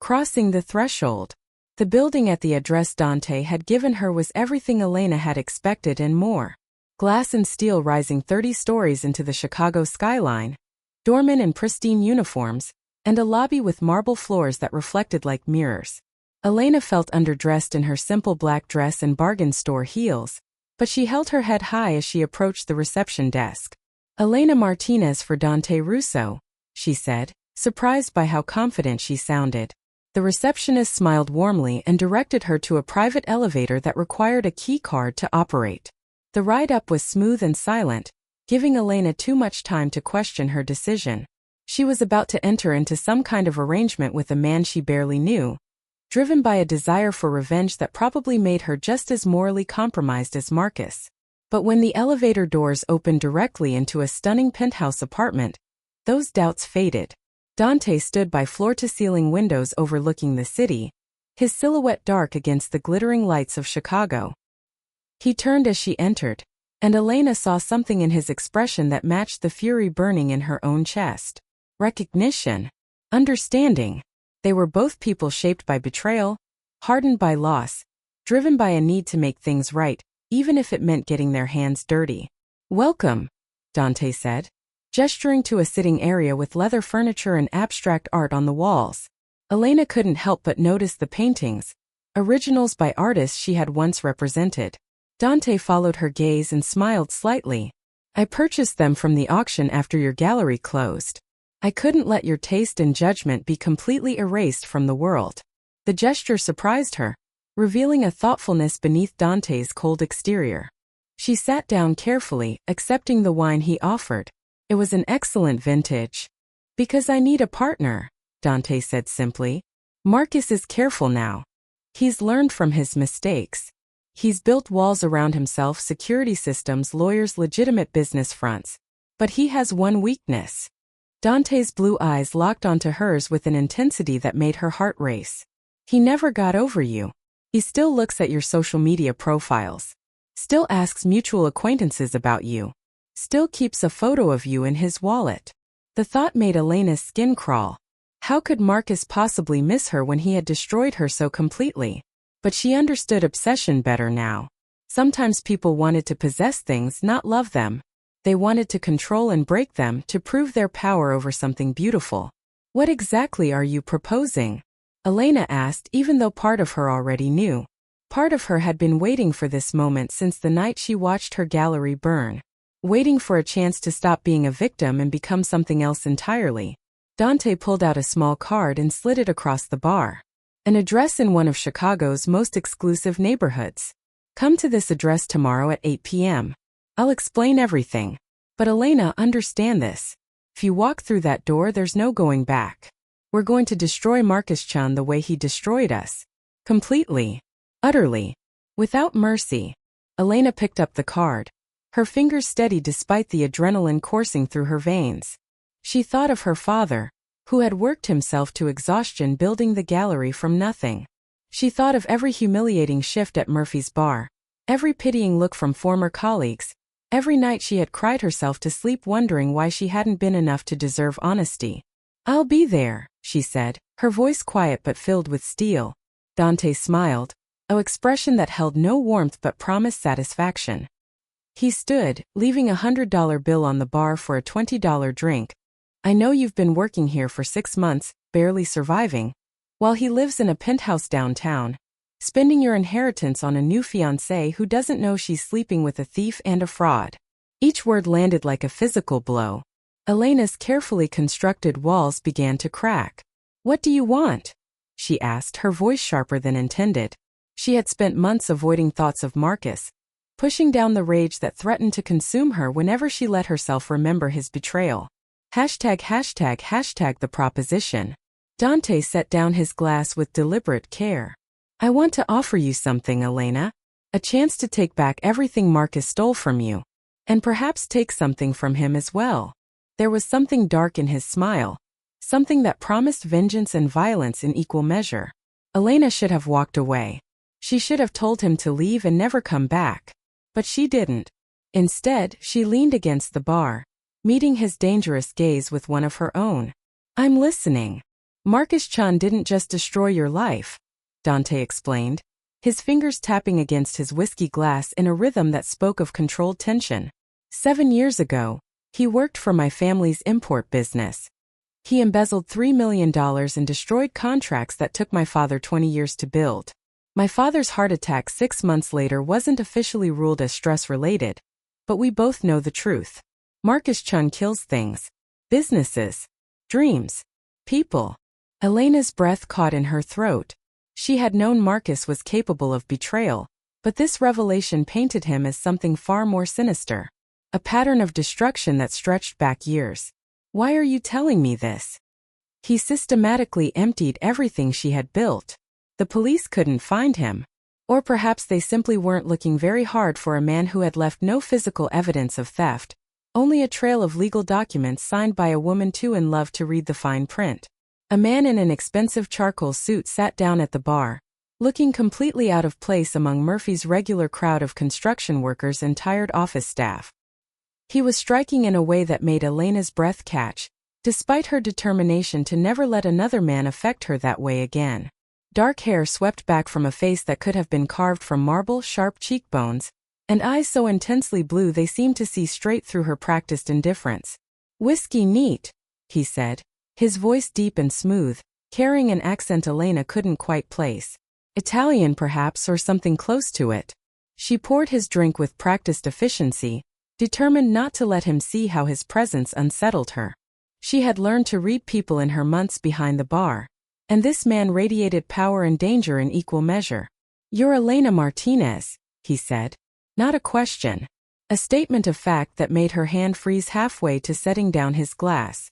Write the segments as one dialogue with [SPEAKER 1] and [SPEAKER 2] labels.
[SPEAKER 1] Crossing the threshold. The building at the address Dante had given her was everything Elena had expected and more. Glass and steel rising 30 stories into the Chicago skyline, doormen in pristine uniforms, and a lobby with marble floors that reflected like mirrors. Elena felt underdressed in her simple black dress and bargain store heels, but she held her head high as she approached the reception desk. "Elena Martinez for Dante Russo," she said, surprised by how confident she sounded. The receptionist smiled warmly and directed her to a private elevator that required a key card to operate. The ride up was smooth and silent, giving Elena too much time to question her decision. She was about to enter into some kind of arrangement with a man she barely knew, driven by a desire for revenge that probably made her just as morally compromised as Marcus. But when the elevator doors opened directly into a stunning penthouse apartment, those doubts faded. Dante stood by floor-to-ceiling windows overlooking the city, his silhouette dark against the glittering lights of Chicago. He turned as she entered, and Elena saw something in his expression that matched the fury burning in her own chest. Recognition. Understanding. They were both people shaped by betrayal, hardened by loss, driven by a need to make things right, even if it meant getting their hands dirty. "Welcome," Dante said, gesturing to a sitting area with leather furniture and abstract art on the walls. Elena couldn't help but notice the paintings, originals by artists she had once represented. Dante followed her gaze and smiled slightly. "I purchased them from the auction after your gallery closed. I couldn't let your taste and judgment be completely erased from the world." The gesture surprised her, revealing a thoughtfulness beneath Dante's cold exterior. She sat down carefully, accepting the wine he offered. It was an excellent vintage. "Because I need a partner," Dante said simply. "Marcus is careful now. He's learned from his mistakes. He's built walls around himself, security systems, lawyers, legitimate business fronts. But he has one weakness." Dante's blue eyes locked onto hers with an intensity that made her heart race. "He never got over you. He still looks at your social media profiles. Still asks mutual acquaintances about you. Still keeps a photo of you in his wallet." The thought made Elena's skin crawl. How could Marcus possibly miss her when he had destroyed her so completely? But she understood obsession better now. Sometimes people wanted to possess things, not love them. They wanted to control and break them to prove their power over something beautiful. "What exactly are you proposing?" Elena asked, even though part of her already knew. Part of her had been waiting for this moment since the night she watched her gallery burn. Waiting for a chance to stop being a victim and become something else entirely. Dante pulled out a small card and slid it across the bar. "An address in one of Chicago's most exclusive neighborhoods. Come to this address tomorrow at 8 p.m. I'll explain everything. But Elena, understand this. If you walk through that door, there's no going back. We're going to destroy Marcus-chan the way he destroyed us. Completely. Utterly. Without mercy." Elena picked up the card, her fingers steady despite the adrenaline coursing through her veins. She thought of her father, who had worked himself to exhaustion building the gallery from nothing. She thought of every humiliating shift at Murphy's bar, every pitying look from former colleagues, every night she had cried herself to sleep wondering why she hadn't been enough to deserve honesty. "I'll be there," she said, her voice quiet but filled with steel. Dante smiled, an expression that held no warmth but promised satisfaction. He stood, leaving a $100 bill on the bar for a $20 drink. "I know you've been working here for 6 months, barely surviving, while he lives in a penthouse downtown, spending your inheritance on a new fiancé who doesn't know she's sleeping with a thief and a fraud." Each word landed like a physical blow. Elena's carefully constructed walls began to crack. "What do you want?" she asked, her voice sharper than intended. She had spent months avoiding thoughts of Marcus, pushing down the rage that threatened to consume her whenever she let herself remember his betrayal. ####the proposition. Dante set down his glass with deliberate care. "I want to offer you something, Elena. A chance to take back everything Marcus stole from you. And perhaps take something from him as well." There was something dark in his smile, something that promised vengeance and violence in equal measure. Elena should have walked away. She should have told him to leave and never come back. But she didn't. Instead, she leaned against the bar, meeting his dangerous gaze with one of her own. "I'm listening." Marcus Chun didn't just destroy your life, Dante explained, his fingers tapping against his whiskey glass in a rhythm that spoke of controlled tension. 7 years ago, he worked for my family's import business. He embezzled $3 million and destroyed contracts that took my father 20 years to build. My father's heart attack 6 months later wasn't officially ruled as stress-related, but we both know the truth. Marcus Chun kills things. Businesses. Dreams. People. Elena's breath caught in her throat. She had known Marcus was capable of betrayal, but this revelation painted him as something far more sinister. A pattern of destruction that stretched back years. Why are you telling me this? He systematically emptied everything she had built. The police couldn't find him. Or perhaps they simply weren't looking very hard for a man who had left no physical evidence of theft, only a trail of legal documents signed by a woman too in love to read the fine print. A man in an expensive charcoal suit sat down at the bar, looking completely out of place among Murphy's regular crowd of construction workers and tired office staff. He was striking in a way that made Elena's breath catch, despite her determination to never let another man affect her that way again. Dark hair swept back from a face that could have been carved from marble, sharp cheekbones, and eyes so intensely blue they seemed to see straight through her practiced indifference. "Whiskey neat," he said, his voice deep and smooth, carrying an accent Elena couldn't quite place. Italian perhaps, or something close to it. She poured his drink with practiced efficiency, determined not to let him see how his presence unsettled her. She had learned to read people in her months behind the bar, and this man radiated power and danger in equal measure. "You're Elena Martinez," he said. Not a question. A statement of fact that made her hand freeze halfway to setting down his glass.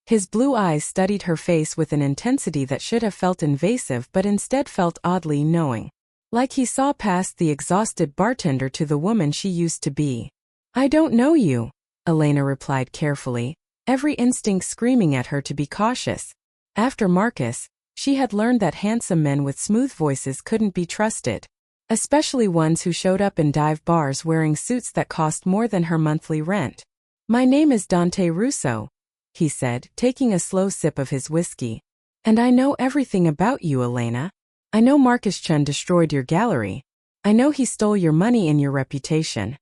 [SPEAKER 1] His blue eyes studied her face with an intensity that should have felt invasive but instead felt oddly knowing. Like he saw past the exhausted bartender to the woman she used to be. "I don't know you," Elena replied carefully, every instinct screaming at her to be cautious. After Marcus, she had learned that handsome men with smooth voices couldn't be trusted. Especially ones who showed up in dive bars wearing suits that cost more than her monthly rent. "My name is Dante Russo," he said, taking a slow sip of his whiskey. "And I know everything about you, Elena. I know Marcus Chun destroyed your gallery. I know he stole your money and your reputation."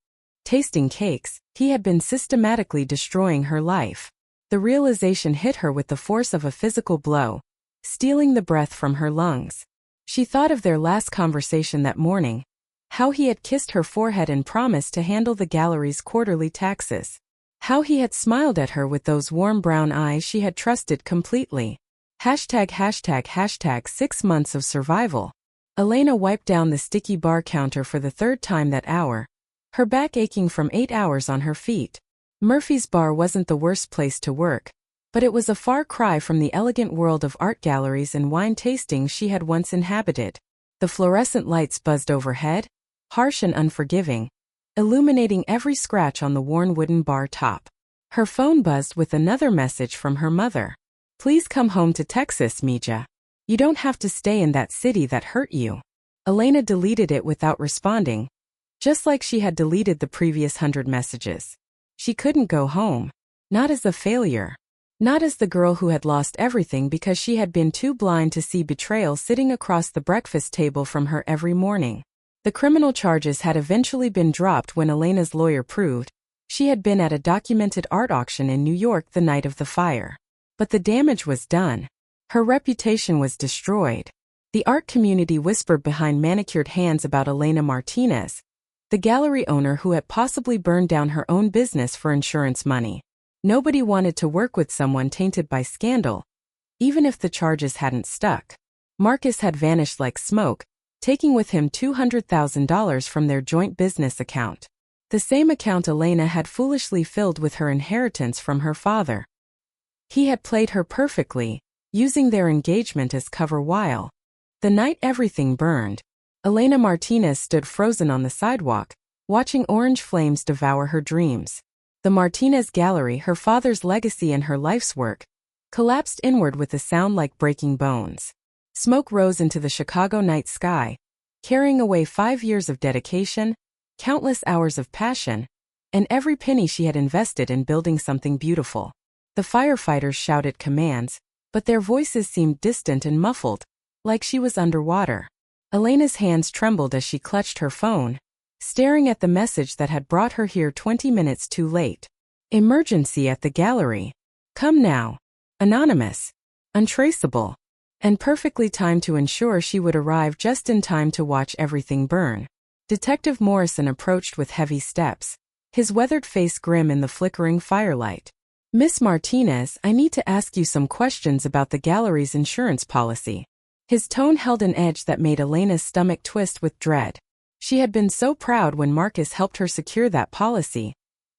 [SPEAKER 1] Tasting cakes, he had been systematically destroying her life. The realization hit her with the force of a physical blow, stealing the breath from her lungs. She thought of their last conversation that morning, how he had kissed her forehead and promised to handle the gallery's quarterly taxes. How he had smiled at her with those warm brown eyes she had trusted completely. #### 6 months of survival. Elena wiped down the sticky bar counter for the third time that hour, her back aching from 8 hours on her feet. Murphy's bar wasn't the worst place to work, but it was a far cry from the elegant world of art galleries and wine tastings she had once inhabited. The fluorescent lights buzzed overhead, harsh and unforgiving, illuminating every scratch on the worn wooden bar top. Her phone buzzed with another message from her mother. "Please come home to Texas, Mija. You don't have to stay in that city that hurt you." Elena deleted it without responding, just like she had deleted the previous 100 messages. She couldn't go home. Not as a failure. Not as the girl who had lost everything because she had been too blind to see betrayal sitting across the breakfast table from her every morning. The criminal charges had eventually been dropped when Elena's lawyer proved she had been at a documented art auction in New York the night of the fire. But the damage was done. Her reputation was destroyed. The art community whispered behind manicured hands about Elena Martinez, the gallery owner who had possibly burned down her own business for insurance money. Nobody wanted to work with someone tainted by scandal, even if the charges hadn't stuck. Marcus had vanished like smoke, taking with him $200,000 from their joint business account. The same account Elena had foolishly filled with her inheritance from her father. He had played her perfectly, using their engagement as cover while. The night everything burned, Elena Martinez stood frozen on the sidewalk, watching orange flames devour her dreams. The Martinez Gallery, her father's legacy and her life's work, collapsed inward with a sound like breaking bones. Smoke rose into the Chicago night sky, carrying away 5 years of dedication, countless hours of passion, and every penny she had invested in building something beautiful. The firefighters shouted commands, but their voices seemed distant and muffled, like she was underwater. Elena's hands trembled as she clutched her phone, staring at the message that had brought her here 20 minutes too late. Emergency at the gallery. Come now. Anonymous. Untraceable. And perfectly timed to ensure she would arrive just in time to watch everything burn. Detective Morrison approached with heavy steps, his weathered face grim in the flickering firelight. Miss Martinez, I need to ask you some questions about the gallery's insurance policy. His tone held an edge that made Elena's stomach twist with dread. She had been so proud when Marcus helped her secure that policy,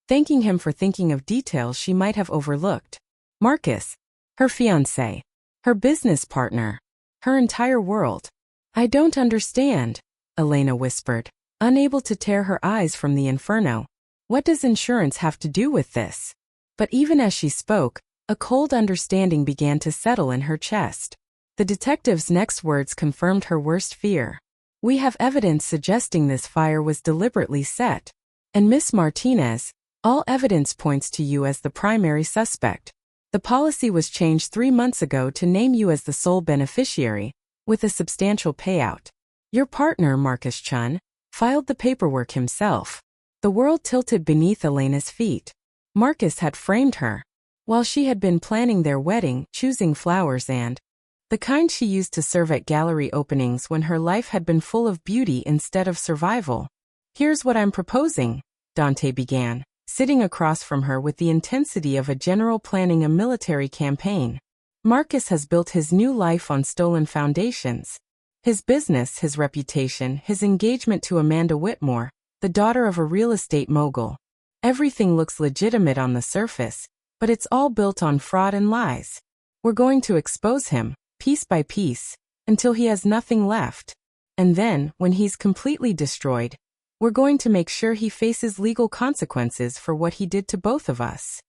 [SPEAKER 1] thanking him for thinking of details she might have overlooked. Marcus, her fiancé, her business partner, her entire world. I don't understand, Elena whispered, unable to tear her eyes from the inferno. What does insurance have to do with this? But even as she spoke, a cold understanding began to settle in her chest. The detective's next words confirmed her worst fear. We have evidence suggesting this fire was deliberately set. And Miss Martinez, all evidence points to you as the primary suspect. The policy was changed 3 months ago to name you as the sole beneficiary, with a substantial payout. Your partner, Marcus Chun, filed the paperwork himself. The world tilted beneath Elena's feet. Marcus had framed her, while she had been planning their wedding, choosing flowers and the kind she used to serve at gallery openings when her life had been full of beauty instead of survival. Here's what I'm proposing, Dante began, sitting across from her with the intensity of a general planning a military campaign. Marcus has built his new life on stolen foundations. His business, his reputation, his engagement to Amanda Whitmore, the daughter of a real estate mogul. Everything looks legitimate on the surface, but it's all built on fraud and lies. We're going to expose him, piece by piece, until he has nothing left. And then, when he's completely destroyed, we're going to make sure he faces legal consequences for what he did to both of us.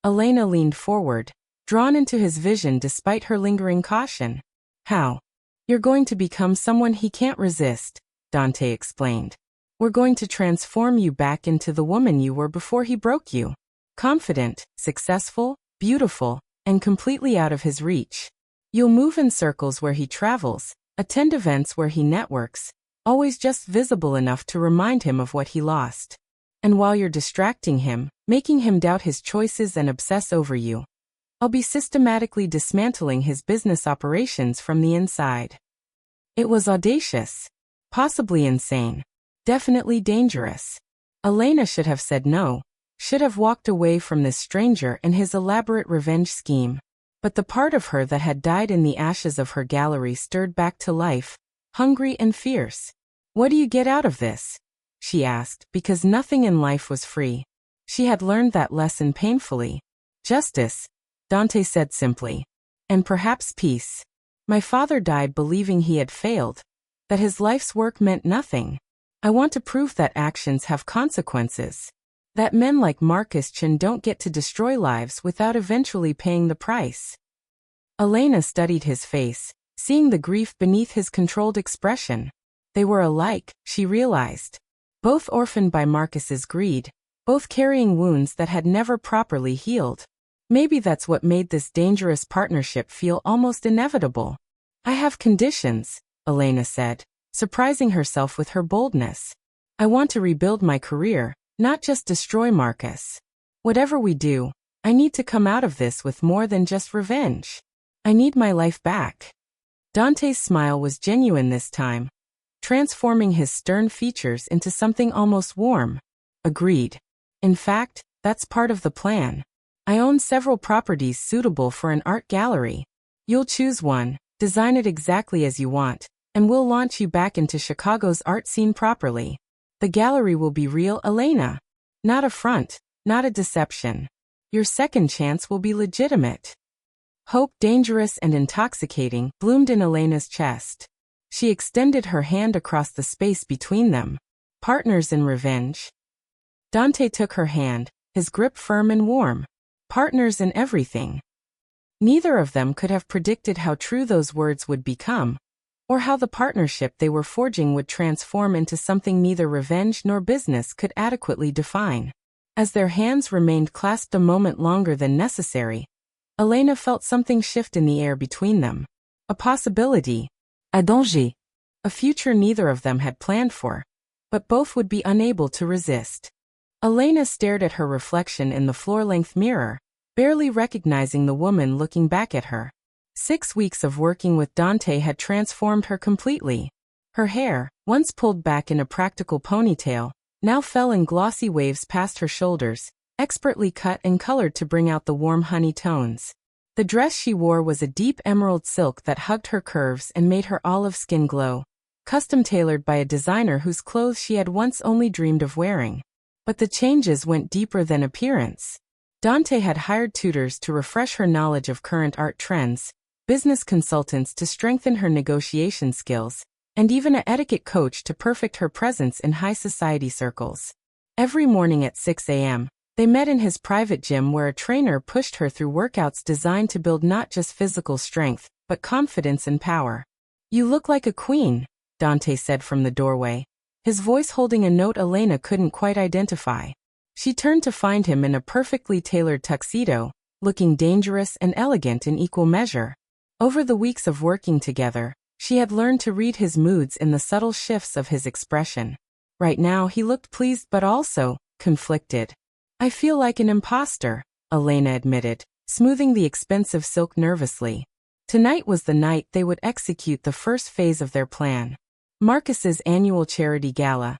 [SPEAKER 1] Elena leaned forward, drawn into his vision despite her lingering caution. How? You're going to become someone he can't resist, Dante explained. We're going to transform you back into the woman you were before he broke you. Confident, successful, beautiful, and completely out of his reach. You'll move in circles where he travels, attend events where he networks, always just visible enough to remind him of what he lost. And while you're distracting him, making him doubt his choices and obsess over you, I'll be systematically dismantling his business operations from the inside. It was audacious, possibly insane, definitely dangerous. Elena should have said no, should have walked away from this stranger and his elaborate revenge scheme. But the part of her that had died in the ashes of her gallery stirred back to life, hungry and fierce. What do you get out of this? She asked, because nothing in life was free. She had learned that lesson painfully. Justice, Dante said simply. And perhaps peace. My father died believing he had failed, that his life's work meant nothing. I want to prove that actions have consequences. That men like Marcus Chin don't get to destroy lives without eventually paying the price. Elena studied his face, seeing the grief beneath his controlled expression. They were alike, she realized. Both orphaned by Marcus's greed, both carrying wounds that had never properly healed. Maybe that's what made this dangerous partnership feel almost inevitable. I have conditions, Elena said, surprising herself with her boldness. I want to rebuild my career, not just destroy Marcus. Whatever we do, I need to come out of this with more than just revenge. I need my life back. Dante's smile was genuine this time, transforming his stern features into something almost warm. Agreed. In fact, that's part of the plan. I own several properties suitable for an art gallery. You'll choose one, design it exactly as you want, and we'll launch you back into Chicago's art scene properly. The gallery will be real, Elena. Not a front, not a deception. Your second chance will be legitimate. Hope, dangerous and intoxicating, bloomed in Elena's chest. She extended her hand across the space between them. Partners in revenge. Dante took her hand, his grip firm and warm. Partners in everything. Neither of them could have predicted how true those words would become, or how the partnership they were forging would transform into something neither revenge nor business could adequately define. As their hands remained clasped a moment longer than necessary, Elena felt something shift in the air between them. A possibility. A danger. A future neither of them had planned for. But both would be unable to resist. Elena stared at her reflection in the floor-length mirror, barely recognizing the woman looking back at her. 6 weeks of working with Dante had transformed her completely. Her hair, once pulled back in a practical ponytail, now fell in glossy waves past her shoulders, expertly cut and colored to bring out the warm honey tones. The dress she wore was a deep emerald silk that hugged her curves and made her olive skin glow, custom-tailored by a designer whose clothes she had once only dreamed of wearing. But the changes went deeper than appearance. Dante had hired tutors to refresh her knowledge of current art trends, business consultants to strengthen her negotiation skills, and even an etiquette coach to perfect her presence in high society circles. Every morning at 6 a.m., they met in his private gym where a trainer pushed her through workouts designed to build not just physical strength, but confidence and power. "You look like a queen," Dante said from the doorway, his voice holding a note Elena couldn't quite identify. She turned to find him in a perfectly tailored tuxedo, looking dangerous and elegant in equal measure. Over the weeks of working together, she had learned to read his moods in the subtle shifts of his expression. Right now he looked pleased but also conflicted. "I feel like an imposter," Elena admitted, smoothing the expensive silk nervously. Tonight was the night they would execute the first phase of their plan. Marcus's annual charity gala.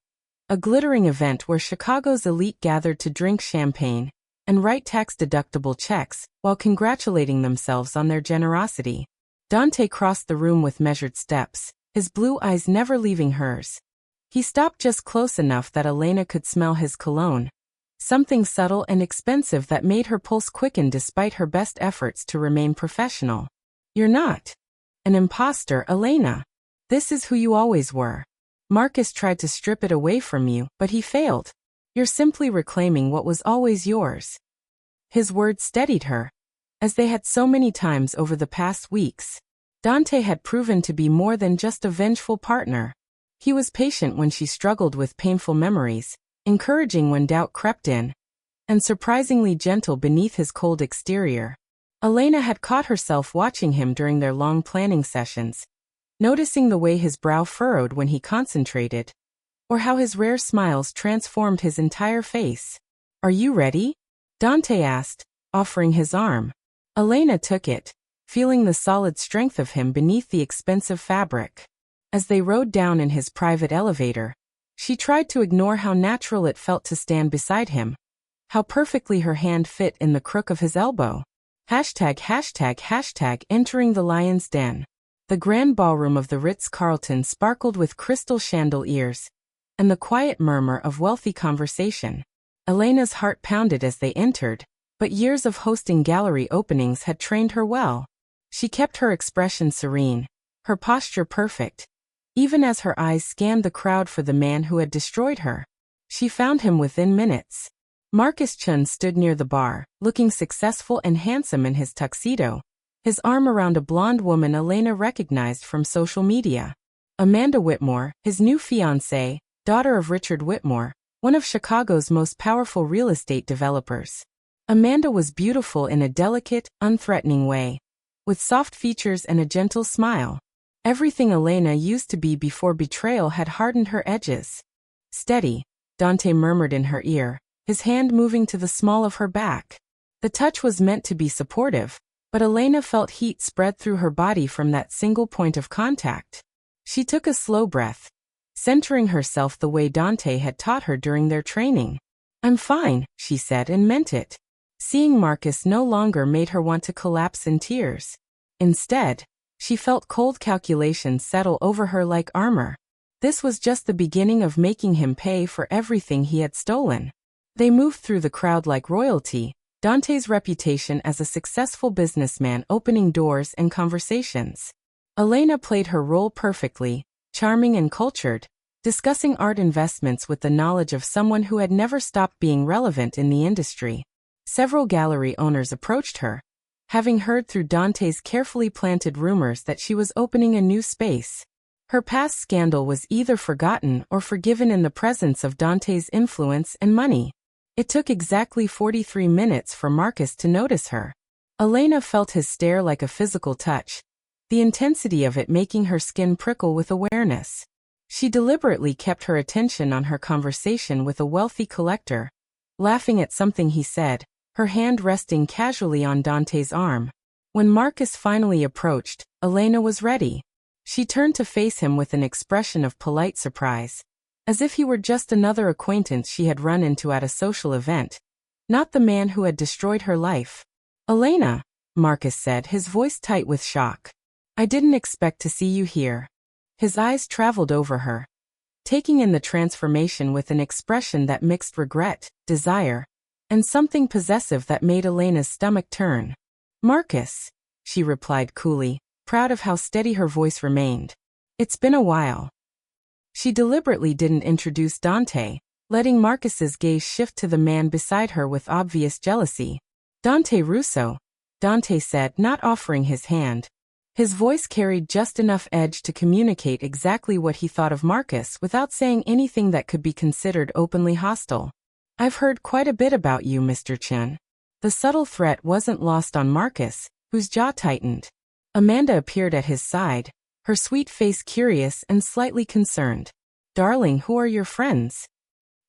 [SPEAKER 1] A glittering event where Chicago's elite gathered to drink champagne and write tax-deductible checks while congratulating themselves on their generosity. Dante crossed the room with measured steps, his blue eyes never leaving hers. He stopped just close enough that Elena could smell his cologne. Something subtle and expensive that made her pulse quicken despite her best efforts to remain professional. "You're not an imposter, Elena. This is who you always were. Marcus tried to strip it away from you, but he failed. You're simply reclaiming what was always yours." His words steadied her, as they had so many times over the past weeks. Dante had proven to be more than just a vengeful partner. He was patient when she struggled with painful memories, encouraging when doubt crept in, and surprisingly gentle beneath his cold exterior. Elena had caught herself watching him during their long planning sessions, noticing the way his brow furrowed when he concentrated, or how his rare smiles transformed his entire face. "Are you ready?" Dante asked, offering his arm. Elena took it, feeling the solid strength of him beneath the expensive fabric. As they rode down in his private elevator, she tried to ignore how natural it felt to stand beside him, how perfectly her hand fit in the crook of his elbow. Entering the Lion's Den. The grand ballroom of the Ritz-Carlton sparkled with crystal chandeliers and the quiet murmur of wealthy conversation. Elena's heart pounded as they entered, but years of hosting gallery openings had trained her well. She kept her expression serene, her posture perfect, even as her eyes scanned the crowd for the man who had destroyed her. She found him within minutes. Marcus Chun stood near the bar, looking successful and handsome in his tuxedo, his arm around a blonde woman Elena recognized from social media. Amanda Whitmore, his new fiancée, daughter of Richard Whitmore, one of Chicago's most powerful real estate developers. Amanda was beautiful in a delicate, unthreatening way, with soft features and a gentle smile. Everything Elena used to be before betrayal had hardened her edges. "Steady," Dante murmured in her ear, his hand moving to the small of her back. The touch was meant to be supportive, but Elena felt heat spread through her body from that single point of contact. She took a slow breath, centering herself the way Dante had taught her during their training. "I'm fine," she said and meant it. Seeing Marcus no longer made her want to collapse in tears. Instead, she felt cold calculation settle over her like armor. This was just the beginning of making him pay for everything he had stolen. They moved through the crowd like royalty, Dante's reputation as a successful businessman opening doors and conversations. Elena played her role perfectly, charming and cultured, discussing art investments with the knowledge of someone who had never stopped being relevant in the industry. Several gallery owners approached her, having heard through Dante's carefully planted rumors that she was opening a new space. Her past scandal was either forgotten or forgiven in the presence of Dante's influence and money. It took exactly 43 minutes for Marcus to notice her. Elena felt his stare like a physical touch, the intensity of it making her skin prickle with awareness. She deliberately kept her attention on her conversation with a wealthy collector, laughing at something he said, her hand resting casually on Dante's arm. When Marcus finally approached, Elena was ready. She turned to face him with an expression of polite surprise, as if he were just another acquaintance she had run into at a social event, not the man who had destroyed her life. "Elena," Marcus said, his voice tight with shock. "I didn't expect to see you here." His eyes traveled over her, taking in the transformation with an expression that mixed regret, desire, and something possessive that made Elena's stomach turn. "Marcus," she replied coolly, proud of how steady her voice remained. "It's been a while." She deliberately didn't introduce Dante, letting Marcus's gaze shift to the man beside her with obvious jealousy. "Dante Russo," Dante said, not offering his hand. His voice carried just enough edge to communicate exactly what he thought of Marcus without saying anything that could be considered openly hostile. "I've heard quite a bit about you, Mr. Chen." The subtle threat wasn't lost on Marcus, whose jaw tightened. Amanda appeared at his side, her sweet face curious and slightly concerned. "Darling, who are your friends?"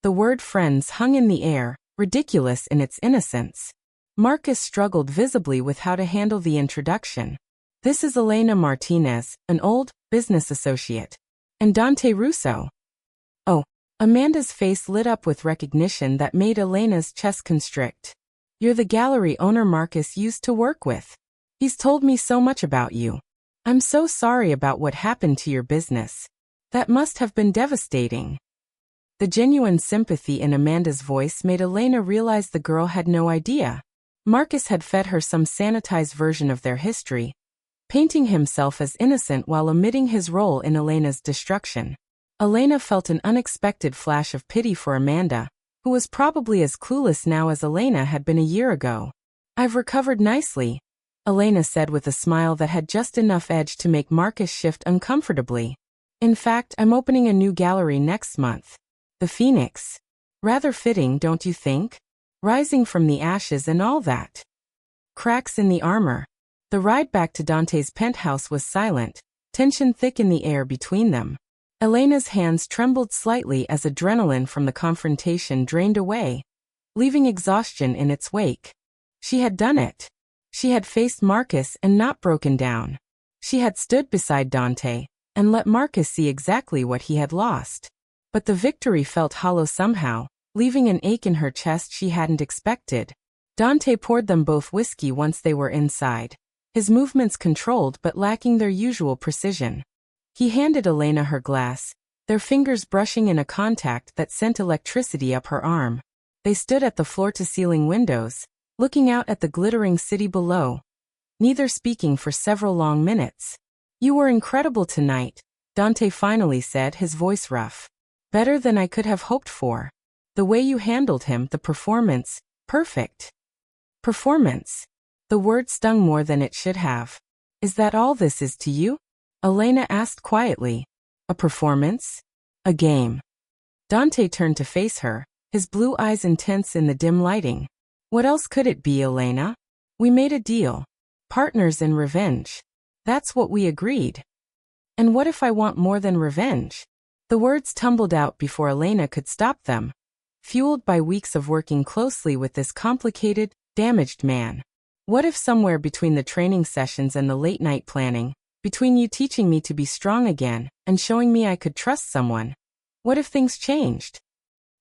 [SPEAKER 1] The word friends hung in the air, ridiculous in its innocence. Marcus struggled visibly with how to handle the introduction. "This is Elena Martinez, an old business associate. And Dante Russo." "Oh." Amanda's face lit up with recognition that made Elena's chest constrict. "You're the gallery owner Marcus used to work with. He's told me so much about you. I'm so sorry about what happened to your business. That must have been devastating." The genuine sympathy in Amanda's voice made Elena realize the girl had no idea. Marcus had fed her some sanitized version of their history, painting himself as innocent while omitting his role in Elena's destruction. Elena felt an unexpected flash of pity for Amanda, who was probably as clueless now as Elena had been a year ago. "I've recovered nicely," Elena said with a smile that had just enough edge to make Marcus shift uncomfortably. "In fact, I'm opening a new gallery next month. The Phoenix. Rather fitting, don't you think? Rising from the ashes and all that." Cracks in the armor. The ride back to Dante's penthouse was silent, tension thick in the air between them. Elena's hands trembled slightly as adrenaline from the confrontation drained away, leaving exhaustion in its wake. She had done it. She had faced Marcus and not broken down. She had stood beside Dante and let Marcus see exactly what he had lost. But the victory felt hollow somehow, leaving an ache in her chest she hadn't expected. Dante poured them both whiskey once they were inside, his movements controlled but lacking their usual precision. He handed Elena her glass, their fingers brushing in a contact that sent electricity up her arm. They stood at the floor-to-ceiling windows, looking out at the glittering city below, neither speaking for several long minutes. "You were incredible tonight," Dante finally said, his voice rough. "Better than I could have hoped for. The way you handled him, the performance, perfect." "Performance?" The word stung more than it should have. "Is that all this is to you?" Elena asked quietly. "A performance? A game?" Dante turned to face her, his blue eyes intense in the dim lighting. "What else could it be, Elena? We made a deal. Partners in revenge. That's what we agreed." "And what if I want more than revenge?" The words tumbled out before Elena could stop them, fueled by weeks of working closely with this complicated, damaged man. "What if somewhere between the training sessions and the late-night planning, between you teaching me to be strong again and showing me I could trust someone, what if things changed?"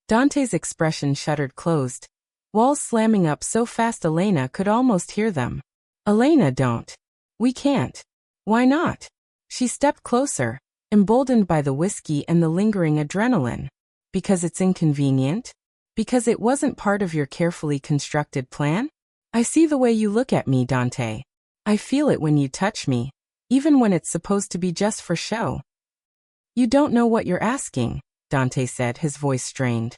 [SPEAKER 1] Dante's expression shuttered closed, walls slamming up so fast Elena could almost hear them. "Elena, don't. We can't." "Why not?" She stepped closer, emboldened by the whiskey and the lingering adrenaline. "Because it's inconvenient? Because it wasn't part of your carefully constructed plan? I see the way you look at me, Dante. I feel it when you touch me, even when it's supposed to be just for show." "You don't know what you're asking," Dante said, his voice strained.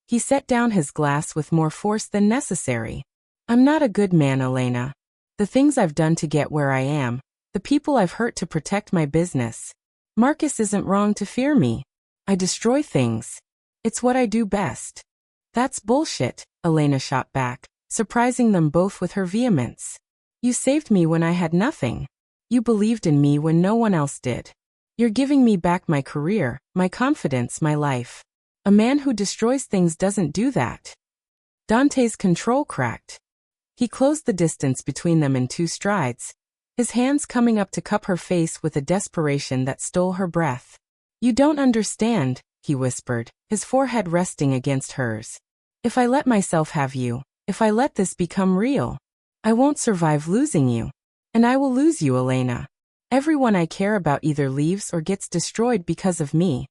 [SPEAKER 1] He set down his glass with more force than necessary. "I'm not a good man, Elena. The things I've done to get where I am, the people I've hurt to protect my business. Marcus isn't wrong to fear me. I destroy things. It's what I do best." "That's bullshit," Elena shot back, surprising them both with her vehemence. You saved me when I had nothing. You believed in me when no one else did. You're giving me back my career, my confidence, my life. A man who destroys things doesn't do that. Dante's control cracked. He closed the distance between them in 2 strides, his hands coming up to cup her face with a desperation that stole her breath. You don't understand, he whispered, his forehead resting against hers. If I let myself have you, if I let this become real, I won't survive losing you. And I will lose you, Elena. Everyone I care about either leaves or gets destroyed because of me.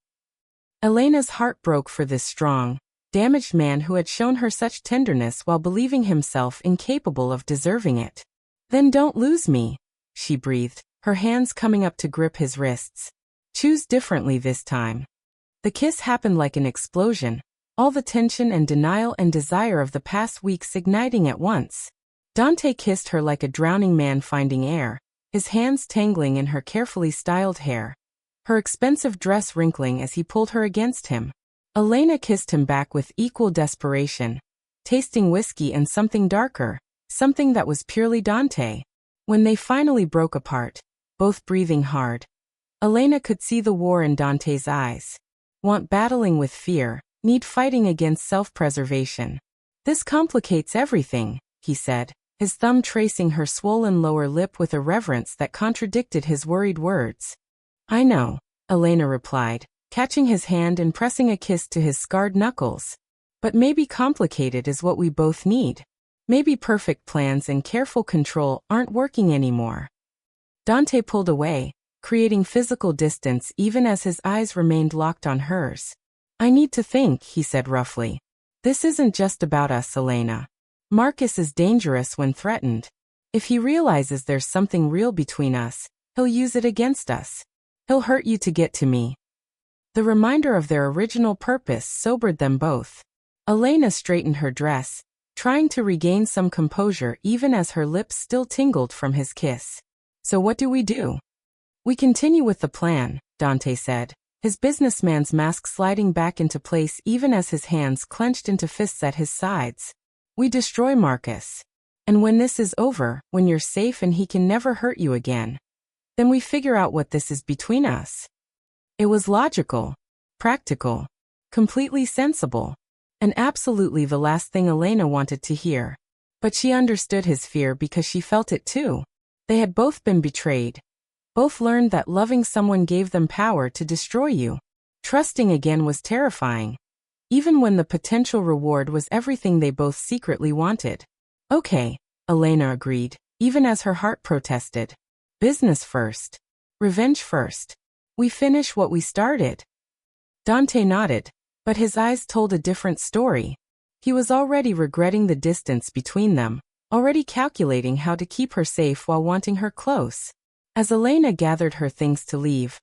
[SPEAKER 1] Elena's heart broke for this strong, damaged man who had shown her such tenderness while believing himself incapable of deserving it. Then don't lose me, she breathed, her hands coming up to grip his wrists. Choose differently this time. The kiss happened like an explosion, all the tension and denial and desire of the past weeks igniting at once. Dante kissed her like a drowning man finding air, his hands tangling in her carefully styled hair, her expensive dress wrinkling as he pulled her against him. Elena kissed him back with equal desperation, tasting whiskey and something darker, something that was purely Dante. When they finally broke apart, both breathing hard, Elena could see the war in Dante's eyes. Want battling with fear, need fighting against self-preservation. This complicates everything, he said, his thumb tracing her swollen lower lip with a reverence that contradicted his worried words. I know, Elena replied, catching his hand and pressing a kiss to his scarred knuckles. But maybe complicated is what we both need. Maybe perfect plans and careful control aren't working anymore. Dante pulled away, creating physical distance even as his eyes remained locked on hers. I need to think, he said roughly. This isn't just about us, Elena. Marcus is dangerous when threatened. If he realizes there's something real between us, he'll use it against us. He'll hurt you to get to me. The reminder of their original purpose sobered them both. Elena straightened her dress, trying to regain some composure even as her lips still tingled from his kiss. So what do? We continue with the plan, Dante said, his businessman's mask sliding back into place even as his hands clenched into fists at his sides. We destroy Marcus. And when this is over, when you're safe and he can never hurt you again, then we figure out what this is between us. It was logical, practical, completely sensible, and absolutely the last thing Elena wanted to hear. But she understood his fear because she felt it too. They had both been betrayed. Both learned that loving someone gave them power to destroy you. Trusting again was terrifying, even when the potential reward was everything they both secretly wanted. Okay, Elena agreed, even as her heart protested. Business first. Revenge first. We finish what we started. Dante nodded, but his eyes told a different story. He was already regretting the distance between them, already calculating how to keep her safe while wanting her close. As Elena gathered her things to leave,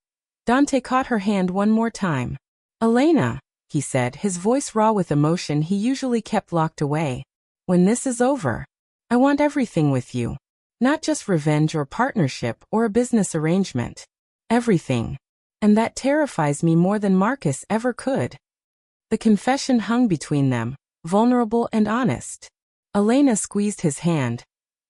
[SPEAKER 1] Dante caught her hand one more time. Elena, he said, his voice raw with emotion he usually kept locked away. When this is over, I want everything with you. Not just revenge or partnership or a business arrangement. Everything. And that terrifies me more than Marcus ever could. The confession hung between them, vulnerable and honest. Elena squeezed his hand,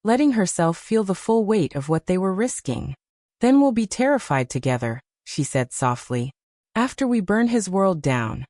[SPEAKER 1] letting herself feel the full weight of what they were risking. Then we'll be terrified together, she said softly. After we burn his world down.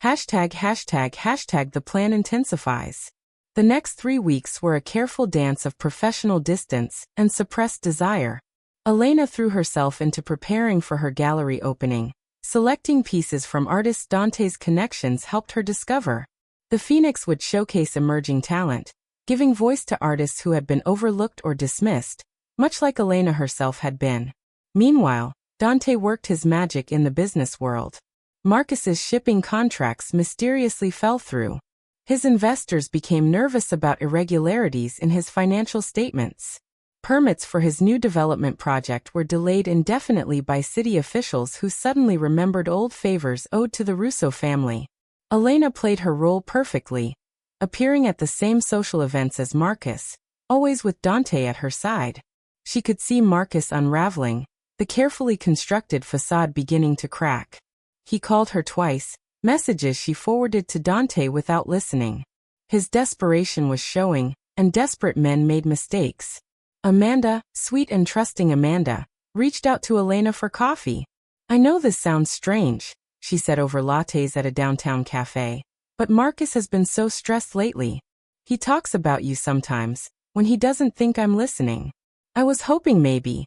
[SPEAKER 1] The plan intensifies. The next 3 weeks were a careful dance of professional distance and suppressed desire. Elena threw herself into preparing for her gallery opening. Selecting pieces from artist Dante's connections helped her discover. The Phoenix would showcase emerging talent, giving voice to artists who had been overlooked or dismissed, much like Elena herself had been. Meanwhile, Dante worked his magic in the business world. Marcus's shipping contracts mysteriously fell through. His investors became nervous about irregularities in his financial statements. Permits for his new development project were delayed indefinitely by city officials who suddenly remembered old favors owed to the Russo family. Elena played her role perfectly, appearing at the same social events as Marcus, always with Dante at her side. She could see Marcus unraveling, the carefully constructed facade beginning to crack. He called her twice, messages she forwarded to Dante without listening. His desperation was showing, and desperate men made mistakes. Amanda, sweet and trusting Amanda, reached out to Elena for coffee. I know this sounds strange, she said over lattes at a downtown cafe, but Marcus has been so stressed lately. He talks about you sometimes, when he doesn't think I'm listening. I was hoping maybe.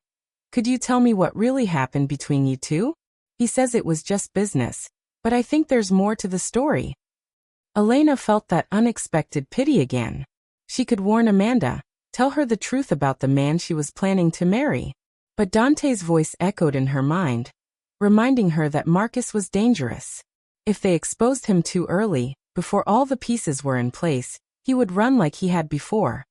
[SPEAKER 1] Could you tell me what really happened between you two? He says it was just business, but I think there's more to the story. Elena felt that unexpected pity again. She could warn Amanda, tell her the truth about the man she was planning to marry. But Dante's voice echoed in her mind, reminding her that Marcus was dangerous. If they exposed him too early, before all the pieces were in place, he would run like he had before.